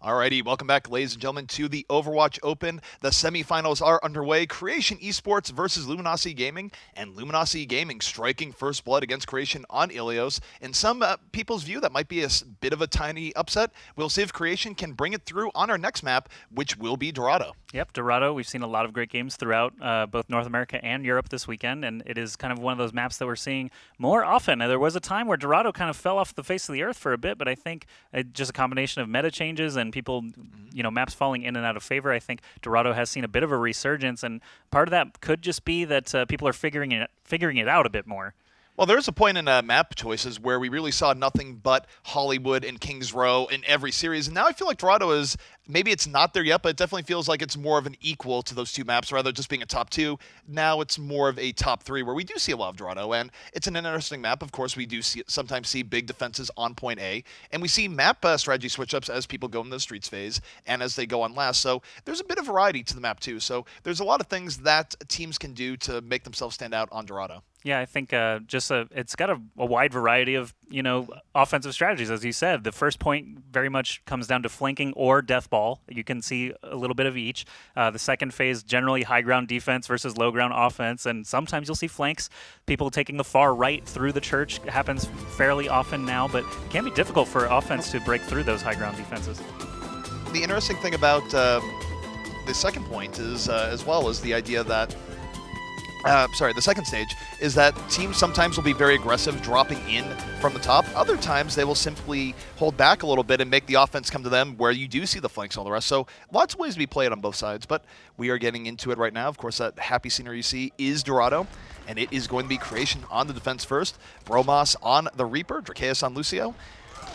Alrighty, welcome back, ladies and gentlemen, to the Overwatch Open. The semifinals are underway. Creation Esports versus Luminosity Gaming, and Luminosity Gaming striking first blood against Creation on Ilios. In some people's view, that might be a bit of a tiny upset. We'll see if Creation can bring it through on our next map, which will be Dorado. Yep, Dorado. We've seen a lot of great games throughout both North America and Europe this weekend, and it is kind of one of those maps that we're seeing more often. Now, there was a time where Dorado kind of fell off the face of the earth for a bit, but I think just a combination of meta changes and people, maps falling in and out of favor, I think Dorado has seen a bit of a resurgence, and part of that could just be that people are figuring it out a bit more. Well, there's a point in map choices where we really saw nothing but Hollywood and Kings Row in every series, and now I feel like Dorado is, maybe it's not there yet, but it definitely feels like it's more of an equal to those two maps, rather than just being a top two. Now it's more of a top three, where we do see a lot of Dorado, and it's an interesting map. Of course, we do sometimes see big defenses on point A, and we see map strategy switch-ups as people go in the streets phase and as they go on last, so there's a bit of variety to the map too, so there's a lot of things that teams can do to make themselves stand out on Dorado. Yeah, I think it's got a wide variety of, offensive strategies, as you said. The first point very much comes down to flanking or death ball. You can see a little bit of each. The second phase, generally high ground defense versus low ground offense, and sometimes you'll see flanks. People taking the far right through the church happens fairly often now, but it can be difficult for offense to break through those high ground defenses. The interesting thing about the second point is, as well, is the idea that the second stage is that teams sometimes will be very aggressive, dropping in from the top. Other times they will simply hold back a little bit and make the offense come to them, where you do see the flanks and all the rest. So lots of ways to be played on both sides, but we are getting into it right now. Of course, that happy scenery you see is Dorado, and it is going to be Creation on the defense first, Bromos on the Reaper, Dracaeus on Lucio,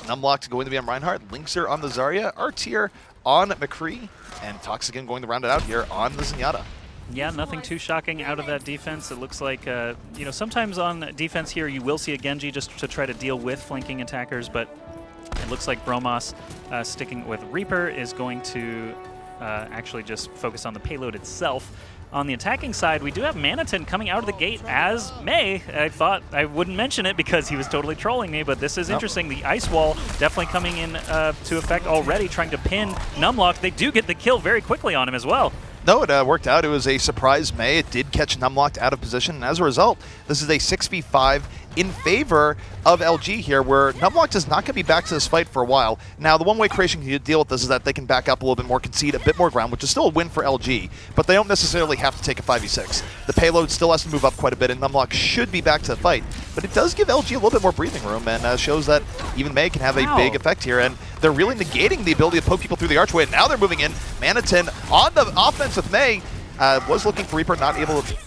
Numlock going to be on Reinhardt, Linkser on the Zarya, Artier on McCree, and Toxican going to round it out here on the Zenyatta. Yeah, nothing too shocking out of that defense. It looks like, sometimes on defense here you will see a Genji just to try to deal with flanking attackers, but it looks like Bromos, sticking with Reaper, is going to actually just focus on the payload itself. On the attacking side, we do have Manitin coming out of the gate as Mei. I thought I wouldn't mention it because he was totally trolling me, but this is interesting. The Ice Wall definitely coming in to effect already, trying to pin Numlock. They do get the kill very quickly on him as well. No, it worked out. It was a surprise Mei. It did catch Numlocked out of position, and as a result, this is a 6v5 in favor of LG here, where Numlocked is not going to be back to this fight for a while. Now, the one way Creation can deal with this is that they can back up a little bit more, concede a bit more ground, which is still a win for LG, but they don't necessarily have to take a 5v6. The payload still has to move up quite a bit, and Numlock should be back to the fight, but it does give LG a little bit more breathing room, and shows that even Mei can have a big effect here, and they're really negating the ability to poke people through the archway, and now they're moving in. Manitin on the offense with Mei, was looking for Reaper, not able to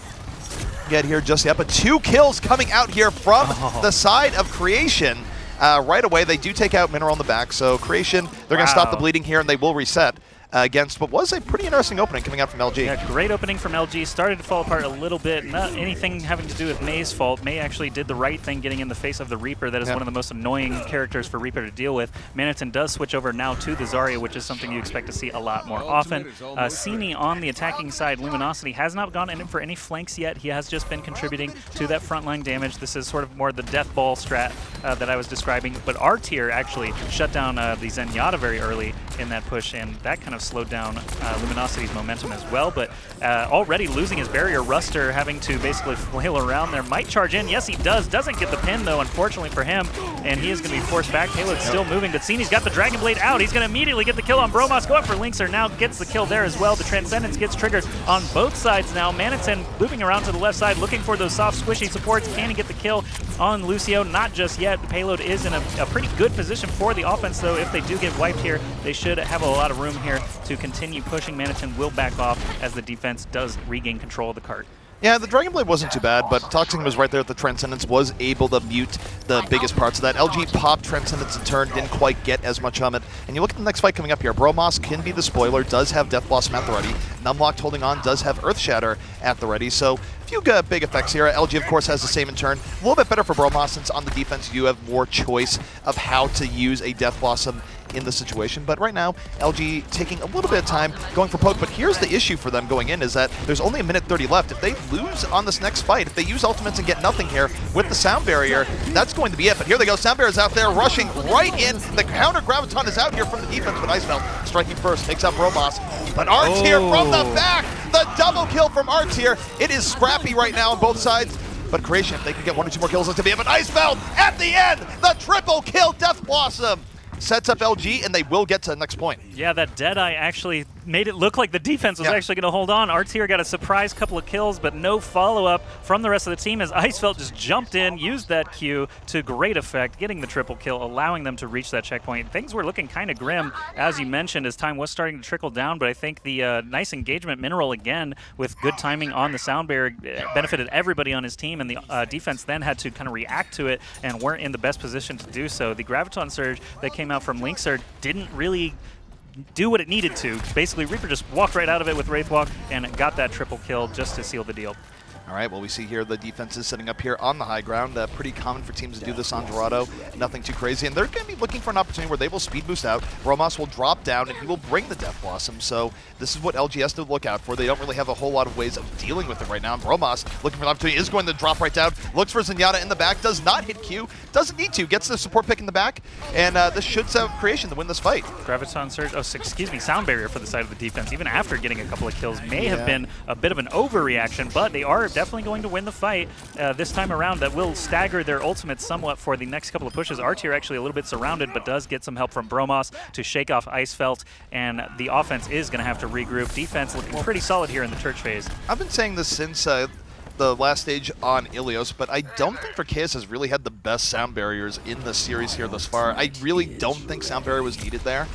get here just yet, but 2 kills coming out here from the side of Creation. Right away, they do take out Mineral in the back, so Creation, they're going to stop the bleeding here, and they will reset against what was a pretty interesting opening coming out from LG. Yeah, great opening from LG. Started to fall apart a little bit. Not anything having to do with Mei's fault. Mei actually did the right thing getting in the face of the Reaper. That is one of the most annoying characters for Reaper to deal with. Manitin does switch over now to the Zarya, which is something you expect to see a lot more often. Sini on the attacking side, Luminosity, has not gone in for any flanks yet. He has just been contributing to that frontline damage. This is sort of more the death ball strat that I was describing. But Artier actually shut down the Zenyatta very early in that push, and that kind of slowed down Luminosity's momentum as well, but already losing his barrier. Ruster having to basically flail around there. Might charge in. Yes, he does. Doesn't get the pin, though, unfortunately for him, and he is going to be forced back. Payload's still moving, but Sini's got the Dragon Blade out. He's going to immediately get the kill on Bromos. Go up for Linkser. Now gets the kill there as well. The Transcendence gets triggered on both sides now. Manitin looping around to the left side, looking for those soft, squishy supports. Can he get the kill on Lucio? Not just yet. The payload is in a pretty good position for the offense, though. If they do get wiped here, they should have a lot of room here to continue pushing. Manitin will back off as the defense does regain control of the cart. Yeah, the Dragon Blade wasn't too bad, but Toxic was right there at the Transcendence, was able to mute the biggest parts of that. LG popped Transcendence in turn, didn't quite get as much on it. And you look at the next fight coming up here. Bromos can be the spoiler, does have Death Blossom at the ready. Numlocked holding on, does have Earth Shatter at the ready. So a few big effects here. LG, of course, has the same in turn. A little bit better for Bromos, since on the defense you have more choice of how to use a Death Blossom in this situation. But right now, LG taking a little bit of time going for poke. But here's the issue for them going in is that there's only a minute 30 left. If they lose on this next fight, if they use ultimates and get nothing here with the sound barrier, that's going to be it. But here they go. Sound barrier's out there rushing right in. The counter graviton is out here from the defense, but Icefelt striking first, takes out Bromos. But Art's here from the back. The double kill from Art's here. It is scrappy right now on both sides. But Creation, if they could get 1 or 2 more kills, it's going to be it. But Icefelt at the end, the triple kill. Death Blossom sets up LG, and they will get to the next point. Yeah, that Deadeye actually made it look like the defense was actually going to hold on. Art's here got a surprise couple of kills, but no follow-up from the rest of the team as Icefelt just jumped in, used that Q to great effect, getting the triple kill, allowing them to reach that checkpoint. Things were looking kind of grim, as you mentioned, as time was starting to trickle down, but I think the nice engagement mineral again with good timing on the sound barrier benefited everybody on his team, and the defense then had to kind of react to it and weren't in the best position to do so. The Graviton Surge that came out from Linkser didn't really do what it needed to. Basically, Reaper just walked right out of it with Wraithwalk and got that triple kill just to seal the deal. All right, well, we see here the defense is setting up here on the high ground. Pretty common for teams to do this on Dorado. Nothing too crazy. And they're going to be looking for an opportunity where they will speed boost out. Bromos will drop down, and he will bring the Death Blossom. So this is what LG has to look out for. They don't really have a whole lot of ways of dealing with it right now. And Bromos, looking for an opportunity, is going to drop right down. Looks for Zenyatta in the back. Does not hit Q. Doesn't need to. Gets the support pick in the back. And this should set up Creation to win this fight. Graviton Surge, excuse me, Sound Barrier for the side of the defense, even after getting a couple of kills, may have been a bit of an overreaction, but they are definitely going to win the fight this time around. That will stagger their ultimates somewhat for the next couple of pushes. Artier actually a little bit surrounded, but does get some help from Bromos to shake off Icefelt, and the offense is going to have to regroup. Defense looking pretty solid here in the church phase. I've been saying this since the last stage on Ilios, but I don't think Verkaeus has really had the best sound barriers in the series here thus far. I really don't think sound barrier was needed there.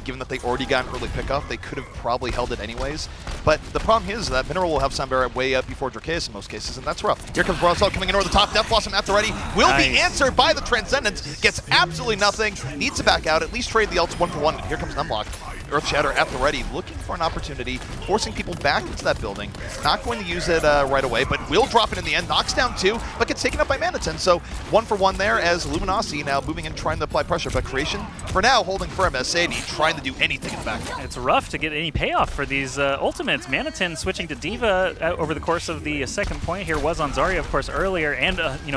Given that they already got an early pickoff, they could have probably held it anyways. But the problem is that Mineral will have sound barrier way up before Dracaeus in most cases, and that's rough. Here comes Bronsol coming in over the top. Death Blossom at the ready. Will be answered by the Transcendence. Gets absolutely nothing. Needs to back out. At least trade the ults 1-for-1. And here comes Numlock. Earth Shatter at the ready, looking for an opportunity, forcing people back into that building. Not going to use it right away, but will drop it in the end. Knocks down 2, but gets taken up by Manitin. So 1-for-1 there as Luminosity now moving in, trying to apply pressure. But Creation, for now, holding firm as Sadie, trying to do anything in the back. It's rough to get any payoff for these ultimates. Manitin switching to D.Va over the course of the second point here was on Zarya, of course, earlier, and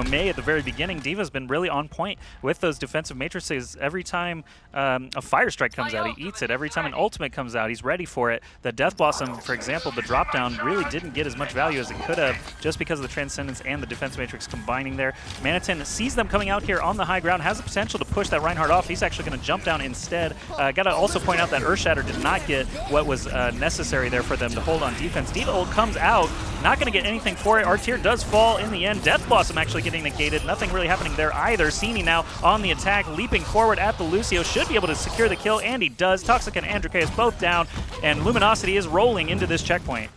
Mei at the very beginning. D.Va's been really on point with those defensive matrices. Every time a Fire Strike comes out, he eats it. Every time an ultimate comes out, he's ready for it. The Death Blossom, for example, the drop down really didn't get as much value as it could have just because of the Transcendence and the Defense Matrix combining there. Manitin sees them coming out here on the high ground, has the potential to push that Reinhardt off. He's actually going to jump down instead. Got to also point out that Earthshatter did not get what was necessary there for them to hold on defense. D.Va ult comes out, not going to get anything for it. Artier does fall in the end. Death Blossom actually getting negated. Nothing really happening there either. Sini now on the attack, leaping forward at the Lucio. Should be able to secure the kill, and he does. Toxic and Androcaeus both down, and Luminosity is rolling into this checkpoint.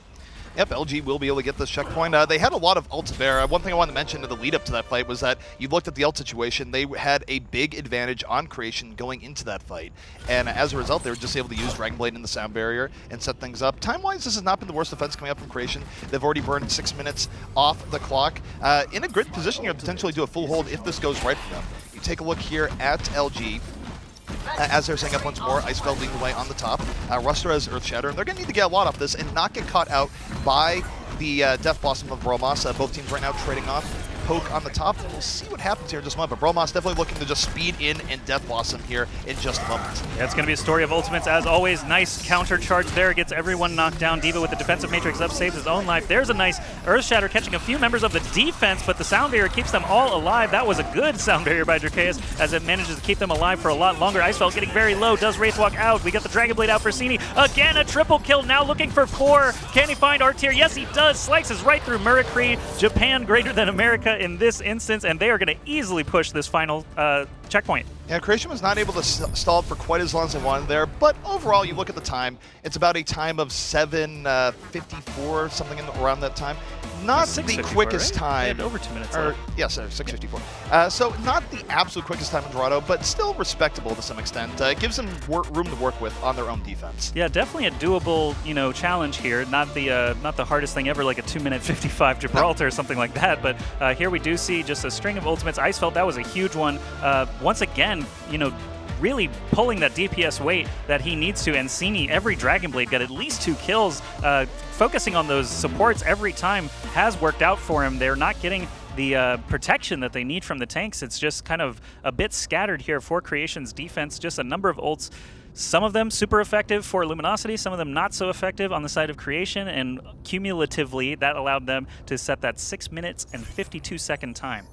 Yep, LG will be able to get this checkpoint. They had a lot of ults there. One thing I wanted to mention in the lead up to that fight was that you looked at the ult situation, they had a big advantage on Creation going into that fight. And as a result, they were just able to use Dragon Blade in the sound barrier and set things up. Time-wise, this has not been the worst defense coming up from Creation. They've already burned 6 minutes off the clock. In a good position here to potentially do a full hold if this goes right for them. You take a look here at LG. As they're setting up once more, Icefeld leading the way on the top. Rustra has Earth Shatter, and they're going to need to get a lot off this and not get caught out by the Death Blossom of Bromos. Both teams right now trading off. Poke on the top. We'll see what happens here in just a moment, but Bromos definitely looking to just speed in and Death Blossom here in just a moment. Yeah, it's going to be a story of ultimates as always. Nice counter charge there, gets everyone knocked down. D.Va with the defensive matrix up, saves his own life. There's a nice Earth Shatter catching a few members of the defense, but the sound barrier keeps them all alive. That was a good sound barrier by Dracaeus as it manages to keep them alive for a lot longer. Icefeld getting very low, does Wraithwalk out. We got the Dragon Blade out for Sini. Again, a triple kill, now looking for 4. Can he find Artier? Yes, he does. Slices right through Murikri. Japan greater than America in this instance, and they are going to easily push this final checkpoint. Yeah, Creation was not able to stall for quite as long as they wanted there, but overall, you look at the time, it's about a time of 7:54, something around that time. Not the quickest time. Over 2 minutes. Yes, 6:54. So not the absolute quickest time in Dorado, but still respectable to some extent. It gives them room to work with on their own defense. Yeah, definitely a doable, challenge here. Not the hardest thing ever, like a 2-minute 55 Gibraltar or something like that. But here we do see just a string of ultimates. Icefeld, that was a huge one. Once again, really pulling that DPS weight that he needs to. And Sini, every Dragon Blade, got at least 2 kills. Focusing on those supports every time has worked out for him. They're not getting the protection that they need from the tanks. It's just kind of a bit scattered here for Creation's defense. Just a number of ults. Some of them super effective for Luminosity, some of them not so effective on the side of Creation, and cumulatively that allowed them to set that 6 minutes and 52-second time.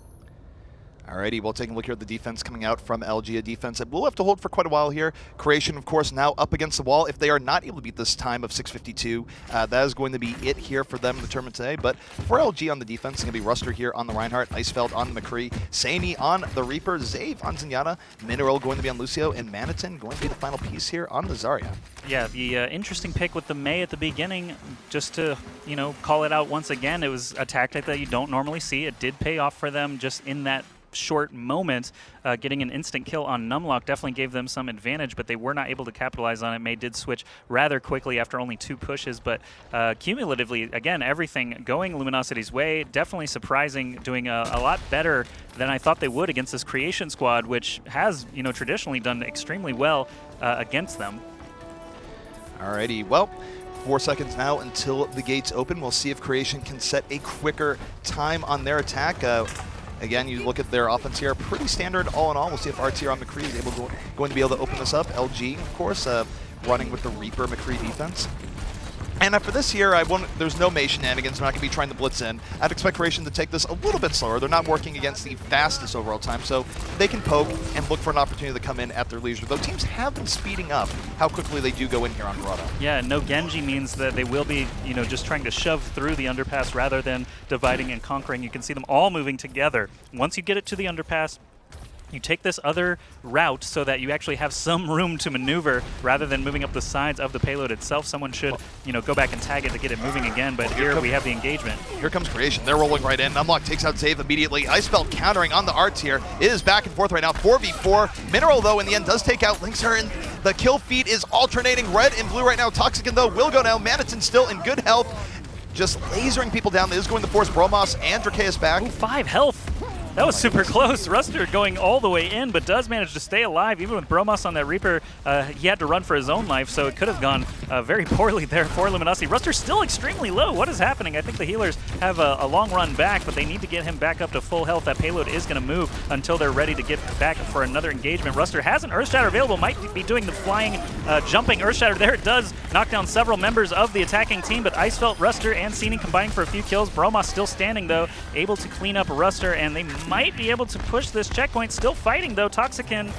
Alrighty, we'll take a look here at the defense coming out from LG, a defense that we'll have to hold for quite a while here. Creation, of course, now up against the wall. If they are not able to beat this time of 6:52, that is going to be it here for them in the tournament today. But for LG on the defense, it's going to be Ruster here on the Reinhardt, Icefeld on the McCree, Saini on the Reaper, Zave on Zenyatta, Mineral going to be on Lucio, and Manitin going to be the final piece here on the Zarya. Yeah, the interesting pick with the Mei at the beginning, just to, you know, call it out once again, it was a tactic that you don't normally see. It did pay off for them just in that short moment. Getting an instant kill on Numlock definitely gave them some advantage, but they were not able to capitalize on it. Mei did switch rather quickly after only 2 pushes, but cumulatively, again, everything going Luminosity's way, definitely surprising, doing a lot better than I thought they would against this Creation squad, which has, you know, traditionally done extremely well against them. Alrighty, well, 4 seconds now until the gates open. We'll see if Creation can set a quicker time on their attack. Again, you look at their offense here, pretty standard all in all. We'll see if RTR on McCree is going to be able to open this up. LG, of course, running with the Reaper McCree defense. And after this here, there's no Mei shenanigans. They're not going to be trying to blitz in. I'd expect Creation to take this a little bit slower. They're not working against the fastest overall time, so they can poke and look for an opportunity to come in at their leisure. Though teams have been speeding up how quickly they do go in here on Dorado. Yeah, no Genji means that they will be, you know, just trying to shove through the underpass rather than dividing and conquering. You can see them all moving together. Once you get it to the underpass, you take this other route so that you actually have some room to maneuver rather than moving up the sides of the payload itself. Someone should, you know, go back and tag it to get it moving again, but here we have the engagement. Here comes Creation. They're rolling right in. Numlock takes out Zave immediately. Icefeld countering on the arts here. It is back and forth right now. 4v4. Mineral, though, in the end does take out Linkser, and the kill feed is alternating red and blue right now. Toxicin, though, will go now. Manitin still in good health. Just lasering people down. This is going to force Bromos and Drakeus back. Ooh, 5 health. That was super close. Ruster going all the way in, but does manage to stay alive. Even with Bromos on that Reaper, he had to run for his own life, so it could have gone very poorly there for Luminosity. Ruster's still extremely low. What is happening? I think the healers have a long run back, but they need to get him back up to full health. That payload is going to move until they're ready to get back for another engagement. Ruster has an Earthshatter available, might be doing the flying, jumping Earthshatter there. It does knock down several members of the attacking team, but Icefeld, Ruster, and Sini combining for a few kills. Bromos still standing, though, able to clean up Ruster, and they might be able to push this checkpoint. Still fighting, though. Toxicin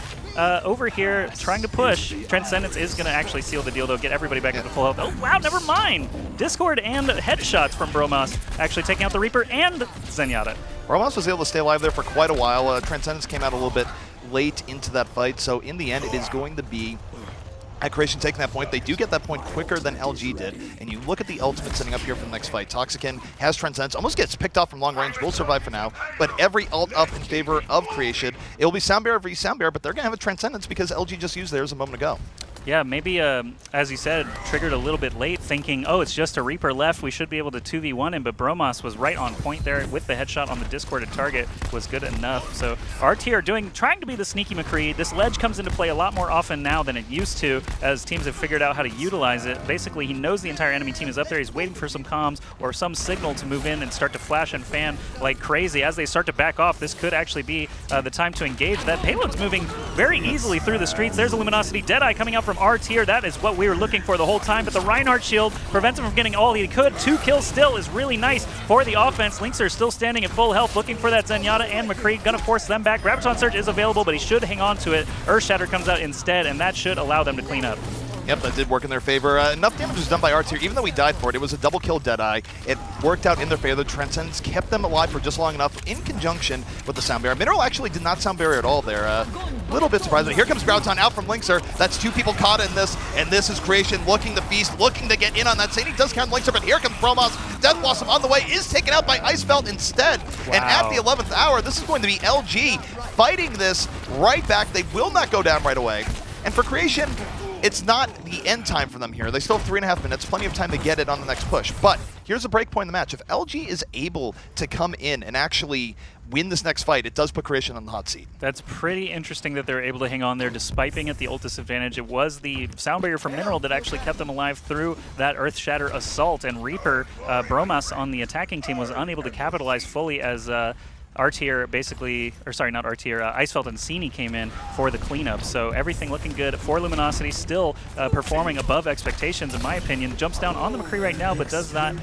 over here trying to push. Transcendence is going to actually seal the deal, though, get everybody back up to full health. Oh, wow, never mind. Discord and headshots from Bromos actually taking out the Reaper and Zenyatta. Bromos was able to stay alive there for quite a while. Transcendence came out a little bit late into that fight, so in the end, it is going to be at Creation taking that point. They do get that point quicker than LG did, and you look at the ultimate setting up here for the next fight. Toxicin has Transcendence, almost gets picked off from long range, will survive for now, but every ult up in favor of Creation. It'll be Soundbearer v Soundbearer, but they're going to have a Transcendence because LG just used theirs a moment ago. Yeah, maybe, as you said, triggered a little bit late, thinking, oh, it's just a Reaper left, we should be able to 2v1 him, but Bromos was right on point there with the headshot on the discorded target, was good enough. So RT are trying to be the sneaky McCree. This ledge comes into play a lot more often now than it used to, as teams have figured out how to utilize it. Basically, he knows the entire enemy team is up there, he's waiting for some comms or some signal to move in and start to flash and fan like crazy. As they start to back off, this could actually be the time to engage. That payload's moving very easily through the streets. There's a Luminosity Deadeye coming out from R tier. That is what we were looking for the whole time, but the Reinhardt shield prevents him from getting all he could. 2 kills still is really nice for the offense. Linkser still standing at full health, looking for that Zenyatta and McCree. Gonna force them back. Graviton Surge is available, but he should hang on to it. Earthshatter comes out instead, and that should allow them to clean up. Yep, that did work in their favor. Enough damage was done by R-Tier, even though he died for it. It was a double kill Deadeye. It worked out in their favor. The Transcendence kept them alive for just long enough in conjunction with the Sound Barrier. Mineral actually did not Sound Barrier at all there. A little bit surprising. Here comes Graviton out from Linkser. That's 2 people caught in this, and this is Creation looking to feast, looking to get in on that. Sadie does count Linkser, but here comes Bromos. Death Blossom on the way is taken out by Icefeld instead. Wow. And at the 11th hour, this is going to be LG fighting this right back. They will not go down right away. And for Creation, it's not the end time for them here. They still have 3.5 minutes, plenty of time to get it on the next push. But here's a break point in the match. If LG is able to come in and actually win this next fight, it does put Creation on the hot seat. That's pretty interesting that they're able to hang on there despite being at the ult disadvantage. It was the sound barrier from Mineral that actually kept them alive through that Earth Shatter assault, and Reaper, Bromas on the attacking team was unable to capitalize fully as R-Tier basically, or sorry, not R-Tier, Icefeld and Sini came in for the cleanup. So everything looking good for Luminosity, still performing above expectations in my opinion. Jumps down on the McCree right now, but does not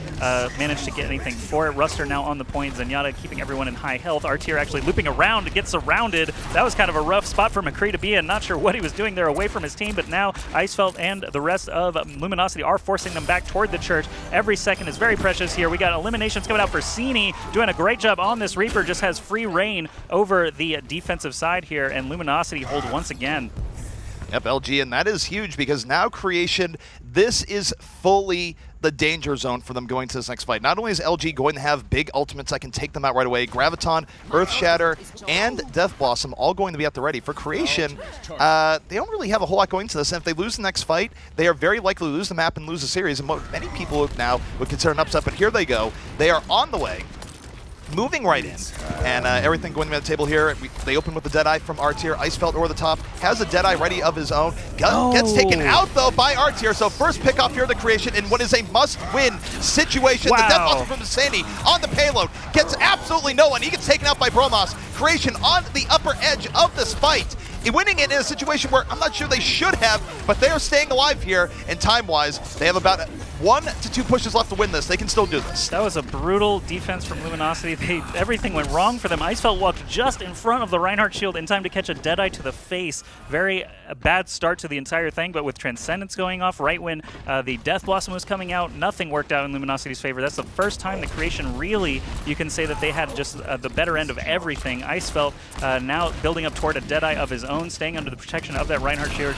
manage to get anything for it. Ruster now on the point, Zenyatta keeping everyone in high health. R-Tier actually looping around to get surrounded. That was kind of a rough spot for McCree to be in. Not sure what he was doing there away from his team, but now Icefeld and the rest of Luminosity are forcing them back toward the church. Every second is very precious here. We got eliminations coming out for Sini, doing a great job on this Reaper, just has free reign over the defensive side here, and Luminosity hold once again. Yep, LG, and that is huge because now Creation, this is fully the danger zone for them going to this next fight. Not only is LG going to have big ultimates that can take them out right away, Graviton, Earth Shatter, and Death Blossom all going to be at the ready. For Creation, they don't really have a whole lot going to this, and if they lose the next fight, they are very likely to lose the map and lose the series, and what many people now would consider an upset, but here they go. They are on the way. Moving right in, and everything going to the table here. They open with the Deadeye from R-Tier. Icefeld over the top, has a Deadeye ready of his own. Gets taken out, though, by R-Tier, so first pick off here, the Creation, in what is a must-win situation. Wow. The Death Blossom from Sandy on the payload gets absolutely no one. He gets taken out by Bromas. Creation on the upper edge of this fight. Winning it in a situation where I'm not sure they should have, but they are staying alive here, and time-wise, they have about 1 to 2 pushes left to win this. They can still do this. That was a brutal defense from Luminosity. Everything went wrong for them. Icefeld walked just in front of the Reinhardt shield in time to catch a Deadeye to the face. Very bad start to the entire thing, but with Transcendence going off right when the Death Blossom was coming out, nothing worked out in Luminosity's favor. That's the first time the Creation really, you can say that they had just the better end of everything. Icefeld now building up toward a Deadeye of his own, staying under the protection of that Reinhardt shield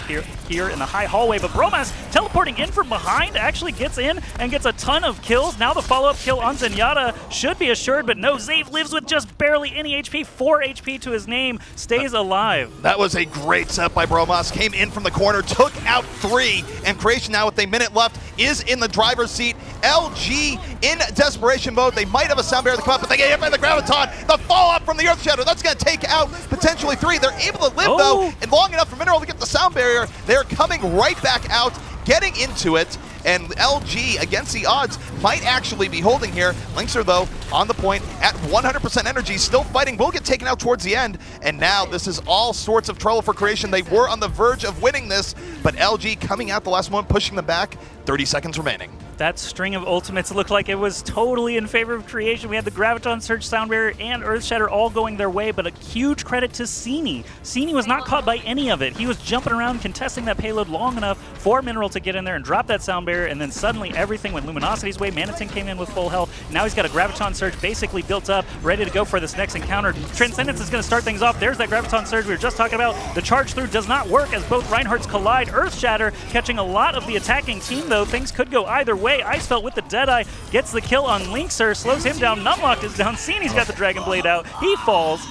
here in the high hallway, but Bromas teleporting in from behind actually gets in and gets a ton of kills. Now the follow-up kill on Zenyatta should be assured, but no, Zave lives with just barely any HP, 4 HP to his name, stays alive. That was a great set by Bromas, came in from the corner, took out 3, and Creation now with a minute left is in the driver's seat. LG in desperation mode. They might have a sound barrier to come up, but they get hit by the Graviton. The fall-up from the Earth Shadow, that's going to take out potentially 3. They're able to live, though, and long enough for Mineral to get the sound barrier. They're coming right back out, getting into it, and LG, against the odds, might actually be holding here. Linkser, though, on the point at 100% energy, still fighting, will get taken out towards the end, and now this is all sorts of trouble for Creation. They were on the verge of winning this, but LG coming out the last moment, pushing them back, 30 seconds remaining. That string of ultimates looked like it was totally in favor of Creation. We had the Graviton, Surge, Sound Barrier, and Earth Shatter all going their way, but a huge credit to Sini. Sini was not caught by any of it. He was jumping around, contesting that payload long enough for Mineral to get in there and drop that Sound Barrier, and then suddenly everything went Luminosity's way. Manatin came in with full health. Now he's got a Graviton Surge basically built up, ready to go for this next encounter. Transcendence is going to start things off. There's that Graviton Surge we were just talking about. The charge through does not work as both Reinhardts collide. Earth Shatter catching a lot of the attacking team, though. Things could go either way. Icefeld with the Deadeye gets the kill on Linkser, slows him down. Numlocked is down. Sini's got the Dragon Blade out. He falls.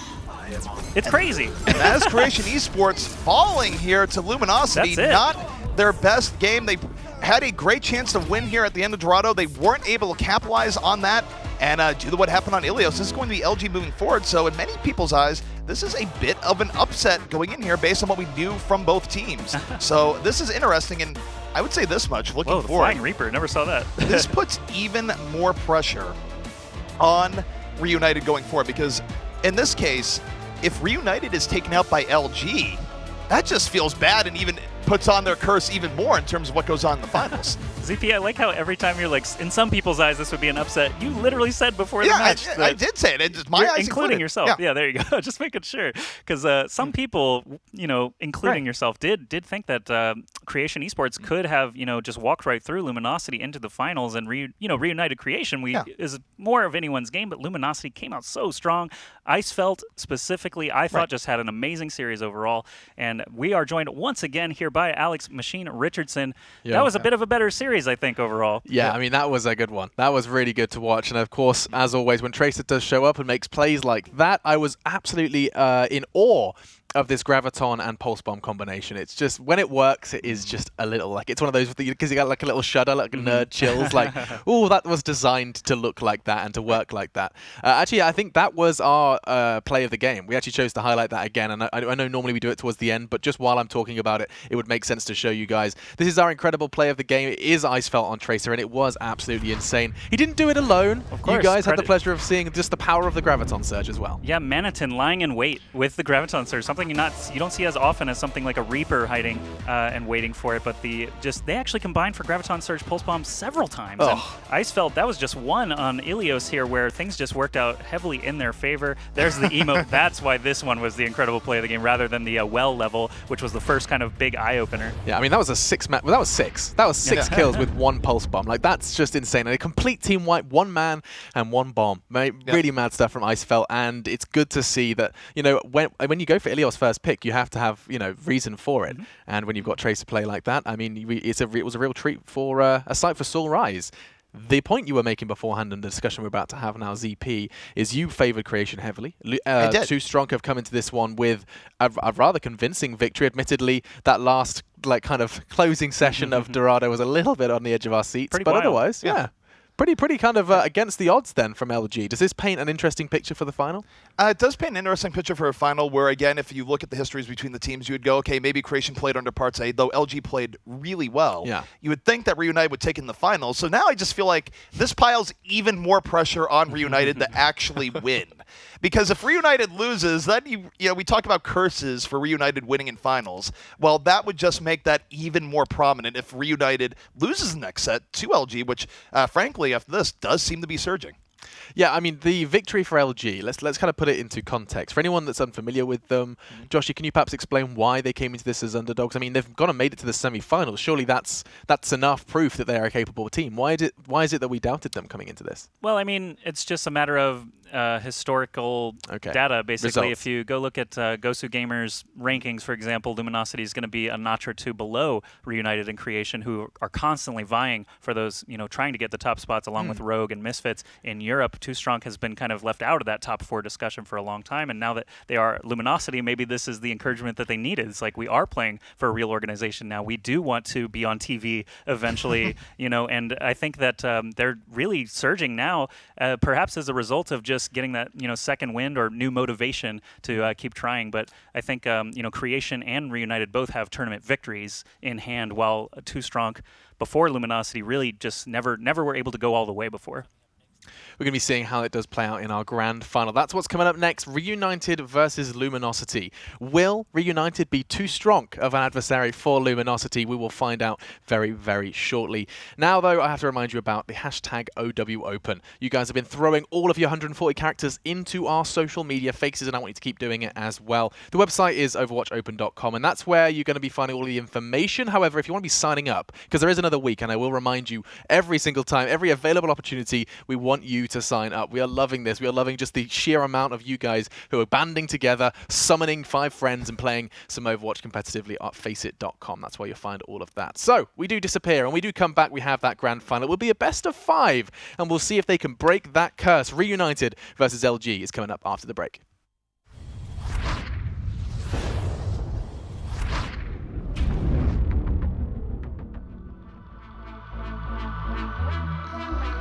It's crazy. And that is Creation Esports falling here to Luminosity. Not their best game. They had a great chance to win here at the end of Dorado. They weren't able to capitalize on that. And due to what happened on Ilios, this is going to be LG moving forward. So in many people's eyes, this is a bit of an upset going in here based on what we knew from both teams. So this is interesting, and I would say this much, looking forward. Flying Reaper, never saw that. This puts even more pressure on Reunited going forward, because in this case, if Reunited is taken out by LG, that just feels bad and even puts on their curse even more in terms of what goes on in the finals. ZP, I like how every time you're like, in some people's eyes, this would be an upset. You literally said before the match. I did say it. It's my eyes including yourself. Yeah, there you go. Just making sure. Because some people, including yourself, did think that Creation Esports could have, just walked right through Luminosity into the finals and, reunited Creation. Is more of anyone's game, but Luminosity came out so strong. Icefeld specifically, I thought just had an amazing series overall. And we are joined once again here by Alex Machine Richardson. That was a bit of a better series, I think, overall. Yeah, I mean, that was a good one. That was really good to watch. And of course, as always, when Tracer does show up and makes plays like that, I was absolutely in awe of this Graviton and Pulse Bomb combination. It's just, when it works, it is just a little, like, it's one of those, because you got like a little shudder, like a nerd chills, like, oh, that was designed to look like that and to work like that. Actually, I think that was our play of the game. We actually chose to highlight that again, and I know normally we do it towards the end, but just while I'm talking about it, it would make sense to show you guys. This is our incredible play of the game. It is Icefelt on Tracer, and it was absolutely insane. He didn't do it alone. Of course, you guys had the pleasure of seeing just the power of the Graviton Surge as well. Yeah, Maniton lying in wait with the Graviton Surge, something you don't see as often as something like a Reaper hiding and waiting for it, but they actually combined for Graviton Surge Pulse Bomb several times. And Icefelt, that was just one on Ilios here where things just worked out heavily in their favor. There's the emote. That's why this one was the incredible play of the game rather than the well level, which was the first kind of big eye-opener. Yeah, I mean, that was a that was six kills with one Pulse Bomb. Like, that's just insane. And a complete team wipe, one man and one bomb. Really mad stuff from Icefelt, and it's good to see that, you know, when you go for Ilios first pick, you have to have, you know, reason for it. And when you've got Tracer play like that, I mean, it was a real treat for a sight for Soul Rise. The point you were making beforehand and the discussion we're about to have now, ZP, is you favoured creation heavily. Too Strong have come into this one with a rather convincing victory. Admittedly, that last kind of closing session of Dorado was a little bit on the edge of our seats, pretty but wild. Otherwise, yeah. Pretty kind of against the odds then from LG. Does this paint an interesting picture for the final? It does paint an interesting picture for a final where, again, if you look at the histories between the teams, you would go, okay, maybe Creation played under Parts A, though LG played really well. Yeah. You would think that Reunited would take in the final. So now I just feel like this piles even more pressure on Reunited to actually win. Because if Reunited loses, then you know, we talk about curses for Reunited winning in finals. Well, that would just make that even more prominent if Reunited loses the next set to LG, which, frankly, after this, does seem to be surging. Yeah, I mean, the victory for LG, let's kind of put it into context. For anyone that's unfamiliar with them, Joshy, can you perhaps explain why they came into this as underdogs? I mean, they've gone and made it to the semi-finals. Surely that's enough proof that they are a capable team. Why is it that we doubted them coming into this? Well, I mean, it's just a matter of historical data, basically. Results. If you go look at Gosu Gamer's rankings, for example, Luminosity is going to be a notch or two below Reunited and Creation, who are constantly vying for those, you know, trying to get the top spots along with Rogue and Misfits in Europe. Too Strong has been kind of left out of that top 4 discussion for a long time, and now that they are Luminosity, maybe this is the encouragement that they needed. It's like, we are playing for a real organization now. We do want to be on TV eventually, you know, and I think that they're really surging now, perhaps as a result of just getting that, you know, second wind or new motivation to keep trying. But I think, you know, Creation and Reunited both have tournament victories in hand, while Too Strong before Luminosity really just never were able to go all the way before. We're going to be seeing how it does play out in our grand final. That's what's coming up next. Reunited versus Luminosity. Will Reunited be too strong of an adversary for Luminosity? We will find out very, very shortly. Now, though, I have to remind you about the hashtag OWOpen. You guys have been throwing all of your 140 characters into our social media faces, and I want you to keep doing it as well. The website is overwatchopen.com, and that's where you're going to be finding all of the information. However, if you want to be signing up, because there is another week, and I will remind you every single time, every available opportunity, we want you to sign up. We are loving this. We are loving just the sheer amount of you guys who are banding together, summoning 5 friends and playing some Overwatch competitively at FACEIT.com. That's where you'll find all of that. So we do disappear and we do come back. We have that grand final. It will be a best of 5 and we'll see if they can break that curse. Reunited versus LG is coming up after the break.